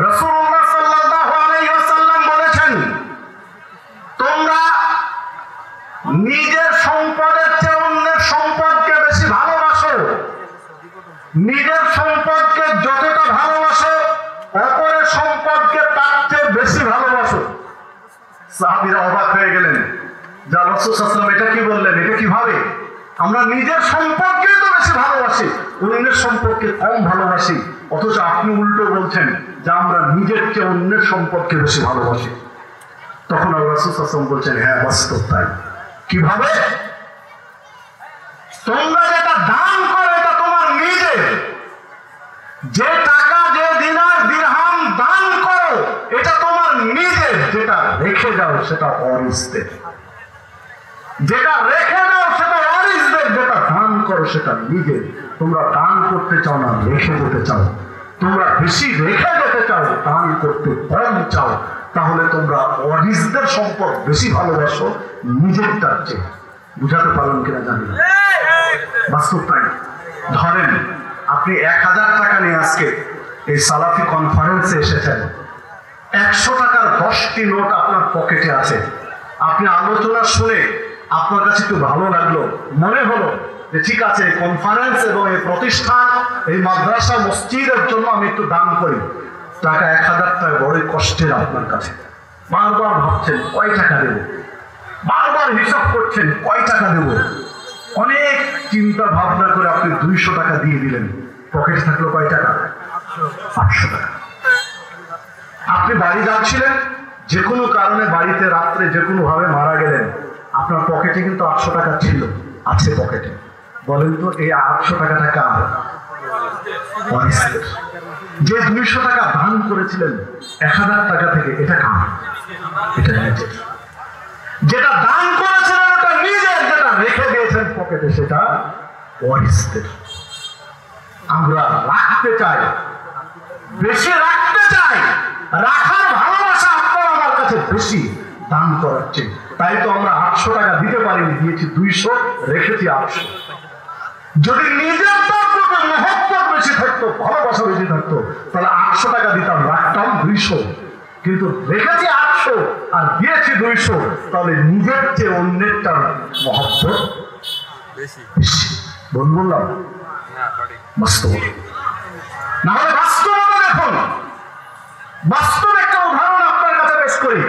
রাসূলুল্লাহ সাল্লাল্লাহু আলাইহি ওয়াসাল্লাম বলেছেন, তোমরা নিজের সম্পদের চেয়ে অন্যের সম্পদকে বেশি ভালোবাসো। নিজের সম্পদকে যতটা ভালোবাসো, অপরের সম্পদকে তার চেয়ে বেশি ভালোবাসো। সাহাবীরা অবাক হয়ে গেলেন, যা রাসূল সাল্লাল্লাহু আলাইহি ওয়াসাল্লাম এটা কি বললেন, এটা কিভাবে? আমরা নিজের সম্পদকে তো বেশি ভালোবাসি, অন্যের সম্পদকে কম ভালোবাসি, অথচ আপনি উল্টো বলছেন যে আমরা নিজের চেয়ে অন্যের সম্পদকে বেশি ভালোবাসি। তখন রাসূল সাল্লাল্লাহু আলাইহি ওয়াসাল্লাম বলছেন, হ্যাঁ বাস্তব তাই। কিভাবে? তোমরা যেটা দান করো এটা তোমার নিজের, যে টাকা যে দিনার দিরহাম দান করো এটা তোমার নিজের, যেটা রেখে দাও সেটা ওয়ারিসদের, যেটা রেখে দাও সেটা ওয়ারিসদের, যেটা দান করো সেটা নিজের। তোমরা দান করতে চাও না রেখে যেতে চাও, তোমরা বেশি রেখে যেতে চাও, দান করতে কম চাও, তাহলে তোমরা ওয়ারিসদের সম্পদ বেশি ভালোবাসো নিজেরটার চেয়ে। বুঝাতে পারলাম কিনা জানি না, বাস্তব তাই। ধরেন আপনি 1000 টাকা নিয়ে আজকে এই সালাফি কনফারেন্সে এসেছেন, 100 টাকার 10টি নোট আপনার পকেটে আছে। আপনি আলোচনা শুনে আপনার কাছে একটু ভালো লাগলো, মনে হলো যে ঠিক আছে কনফারেন্স এবং এই প্রতিষ্ঠান, এই মাদ্রাসা মসজিদের জন্য আমি একটু দান করি। টাকা 1000 টাকা বড়ই কষ্টের আপনার কাছে, বারবার ভাবছেন কয় টাকা দেব, বারবার হিসাব করছেন কয় টাকা দেব। অনেক চিন্তা ভাবনা করে আপনি 200 টাকা দিয়ে দিলেন, পকেটে থাকলো কয় টাকা? 800 টাকা। আপনি বাড়ি যাচ্ছিলেন, যে কোনো কারণে বাড়িতে রাত্রে যে কোনো ভাবে মারা গেলেন, আপনার পকেটে কিন্তু 800 টাকা ছিল, আছে পকেটে। বলেন তো এই 800 টাকাটা কার? যে 200 টাকা দান করেছিলেন 1000 টাকা থেকে, এটা কার? এটা নিজের। যেটা দান করেছিলেন ওটা নিজের, যেটা রেখে দিয়েছেন পকেটে সেটা ওয়ারিসদের। আমরা রাখতে চাই, বেশি রাখতে চাই, রাখার ভালোবাসা আপনার আমার কাছে বেশি দান করার চেয়ে। তাই তো আমরা 800 টাকা দিতে পারিনি, দিয়েছি 200, রেখেছি 800। যদি নিজের প্রতি মহব্বত বেশি থাকতো, ভালোবাসা বেশি থাকতো, তাহলে 800 টাকা দিতাম, রাখতাম 200, কিন্তু রেখেছি 800 আর দিয়েছি 200, তাহলে নিজের চেয়ে অন্যেরটার মহব্বত বেশি। বললাম বাস্তব না হলে বাস্তবতা দেখুন। বাস্তব একটা উদাহরণ আপনার কাছে পেশ করি।